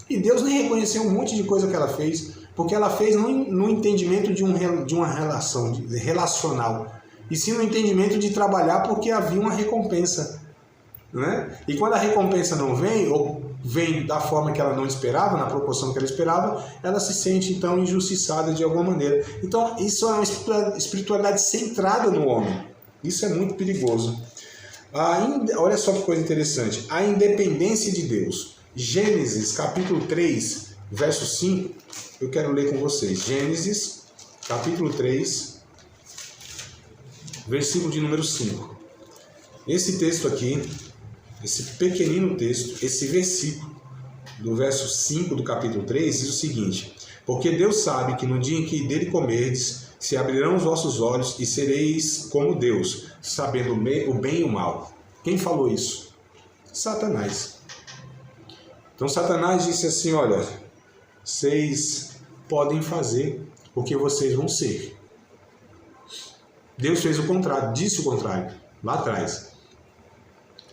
E Deus nem reconheceu um monte de coisa que ela fez, porque ela fez no entendimento de uma relação relacional, e sim no entendimento de trabalhar porque havia uma recompensa. E quando a recompensa não vem, ou vem da forma que ela não esperava, na proporção que ela esperava, ela se sente então injustiçada de alguma maneira. Então isso é uma espiritualidade centrada no homem. Isso é muito perigoso. Olha só que coisa interessante. A independência de Deus. Gênesis capítulo 3, verso 5. Eu quero ler com vocês. Gênesis capítulo 3, versículo de número 5. Esse texto aqui, esse pequenino texto, esse versículo, do verso 5 do capítulo 3, diz o seguinte: porque Deus sabe que no dia em que dele comerdes, se abrirão os vossos olhos e sereis como Deus, sabendo o bem e o mal. Quem falou isso? Satanás. Então Satanás disse assim: olha, vocês podem fazer porque vocês vão ser. Deus fez o contrário, disse o contrário, lá atrás.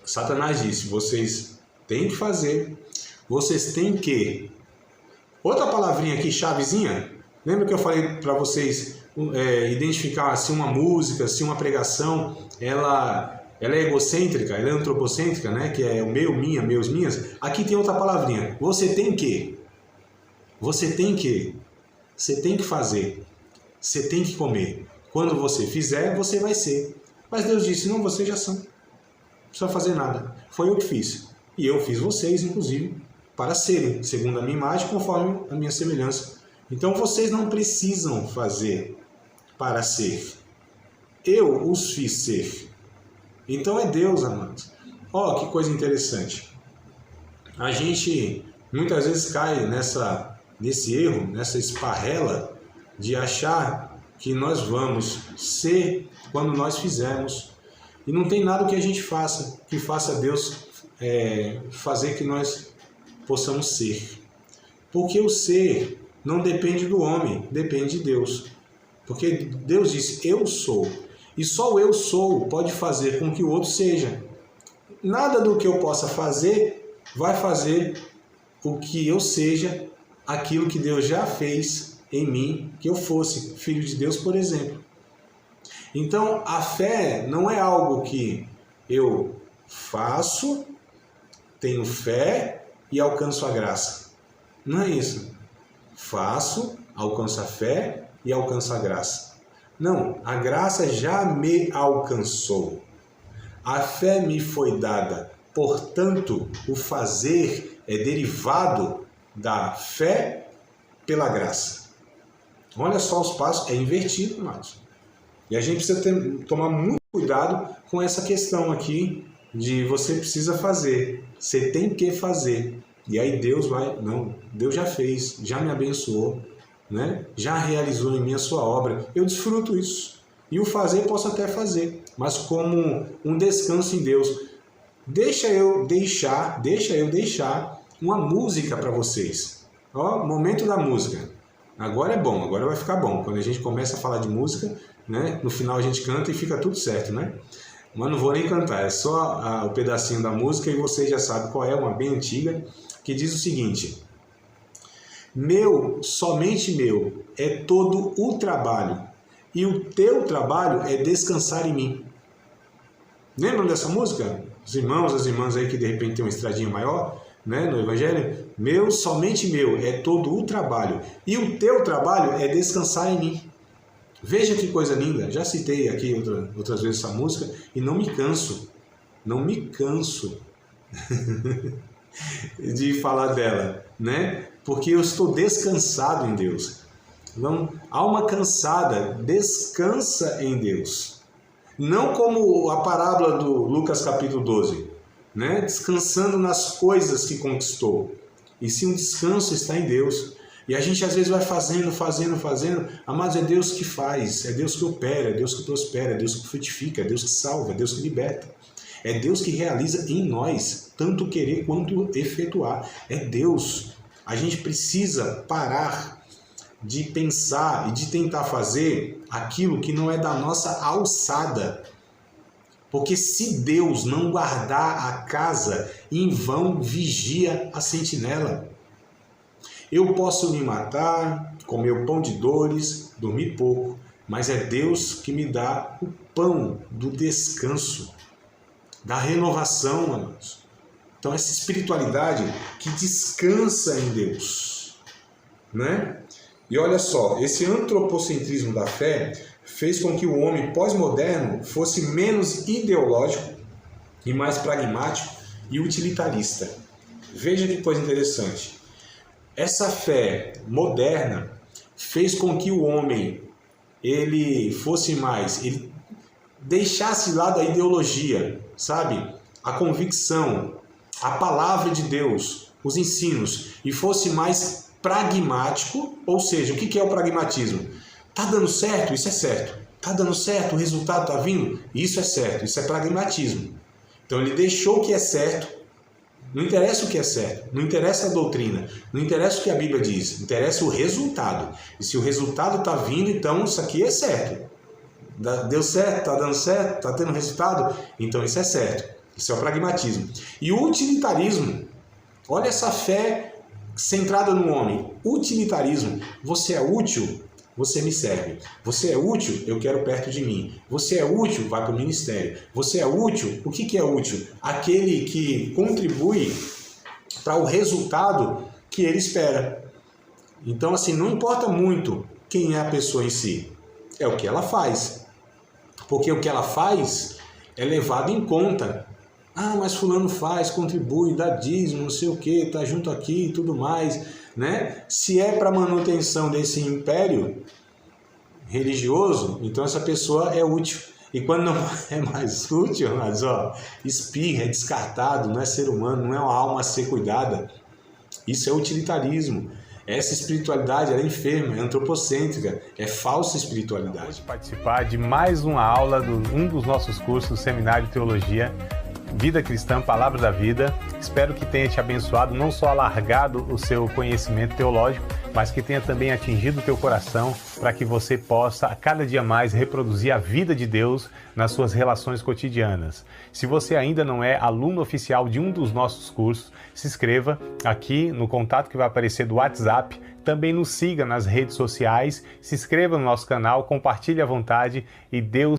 Satanás disse: vocês têm que fazer, vocês têm que... Outra palavrinha aqui, chavezinha, lembra que eu falei para vocês identificar se uma música, se uma pregação, ela é egocêntrica, ela é antropocêntrica, né? Que é o meu, minha, meus, minhas. Aqui tem outra palavrinha, você tem que. Você tem que. Você tem que fazer. Você tem que comer. Quando você fizer, você vai ser. Mas Deus disse: não, vocês já são. Não precisa fazer nada. Foi eu que fiz. E eu fiz vocês, inclusive, para serem, segundo a minha imagem, conforme a minha semelhança. Então vocês não precisam fazer para ser. Eu os fiz ser. Então é Deus, amados. Ó, que coisa interessante. A gente muitas vezes cai nesse erro, nessa esparrela de achar que nós vamos ser quando nós fizermos. E não tem nada que a gente faça, que faça Deus fazer que nós possamos ser. Porque o ser não depende do homem, depende de Deus. Porque Deus disse: eu sou. E só o eu sou pode fazer com que o outro seja. Nada do que eu possa fazer vai fazer o que eu seja aquilo que Deus já fez em mim, que eu fosse filho de Deus, por exemplo. Então, a fé não é algo que eu faço, tenho fé e alcanço a graça. Não é isso. Faço, alcanço a fé e alcanço a graça. Não, a graça já me alcançou. A fé me foi dada. Portanto, o fazer é derivado da fé pela graça. Olha só os passos, é invertido, amados. E a gente precisa tomar muito cuidado com essa questão aqui de você precisa fazer, você tem que fazer. E aí Deus vai, não, Deus já fez, já me abençoou, né? Já realizou em mim a sua obra, eu desfruto isso. E o fazer posso até fazer, mas como um descanso em Deus. Deixa eu deixar uma música para vocês. Ó, momento da música. Agora é bom, agora vai ficar bom. Quando a gente começa a falar de música, né? No final a gente canta e fica tudo certo, né? Mas não vou nem cantar, é só o pedacinho da música e vocês já sabem qual é, uma bem antiga, que diz o seguinte: meu, somente meu, é todo o trabalho, e o teu trabalho é descansar em mim. Lembram dessa música? Os irmãos, as irmãs aí que de repente tem uma estradinha maior, né, no Evangelho? Meu, somente meu, é todo o trabalho, e o teu trabalho é descansar em mim. Veja que coisa linda, já citei aqui outras vezes essa música e não me canso de falar dela, né? Porque eu estou descansado em Deus. Então, alma cansada, descansa em Deus. Não como a parábola do Lucas capítulo 12, né? Descansando nas coisas que conquistou. E sim, o descanso está em Deus. E a gente às vezes vai fazendo. Amados, é Deus que faz, é Deus que opera, é Deus que prospera, é Deus que frutifica, é Deus que salva, é Deus que liberta. É Deus que realiza em nós, tanto querer quanto efetuar. É Deus. A gente precisa parar de pensar e de tentar fazer aquilo que não é da nossa alçada. Porque se Deus não guardar a casa, em vão vigia a sentinela. Eu posso me matar, comer o pão de dores, dormir pouco, mas é Deus que me dá o pão do descanso, da renovação, amados. Então essa espiritualidade que descansa em Deus, né? E olha só, esse antropocentrismo da fé fez com que o homem pós-moderno fosse menos ideológico e mais pragmático e utilitarista. Veja que coisa interessante. Essa fé moderna fez com que o homem ele deixasse de lado a ideologia, sabe? A convicção, a palavra de Deus, os ensinos e fosse mais pragmático, ou seja, o que é o pragmatismo? Tá dando certo? Isso é certo. Tá dando certo? O resultado tá vindo? Isso é certo. Isso é pragmatismo. Então ele deixou o que é certo. Não interessa o que é certo, não interessa a doutrina, não interessa o que a Bíblia diz, interessa o resultado. E se o resultado está vindo, então isso aqui é certo. Deu certo, está dando certo, está tendo resultado, então isso é certo. Isso é o pragmatismo. E o utilitarismo, olha essa fé centrada no homem. Utilitarismo, você é útil, você me serve. Você é útil, eu quero perto de mim. Você é útil, vai para o ministério. Você é útil, o que é útil? Aquele que contribui para o resultado que ele espera. Então, assim, não importa muito quem é a pessoa em si, é o que ela faz. Porque o que ela faz é levado em conta. Ah, mas fulano faz, contribui, dá dízimo, não sei o que, está junto aqui e tudo mais, né? Se é para manutenção desse império religioso, então essa pessoa é útil. E quando não é mais útil, mas espirra, é descartado, não é ser humano, não é uma alma a ser cuidada. Isso é utilitarismo. Essa espiritualidade é enferma, é antropocêntrica, é falsa espiritualidade. Participar de mais uma aula de um dos nossos cursos do Seminário de Teologia, Vida Cristã, Palavra da Vida. Espero que tenha te abençoado, não só alargado o seu conhecimento teológico, mas que tenha também atingido o teu coração para que você possa, a cada dia mais, reproduzir a vida de Deus nas suas relações cotidianas. Se você ainda não é aluno oficial de um dos nossos cursos, se inscreva aqui no contato que vai aparecer do WhatsApp. Também nos siga nas redes sociais, se inscreva no nosso canal, compartilhe à vontade e Deus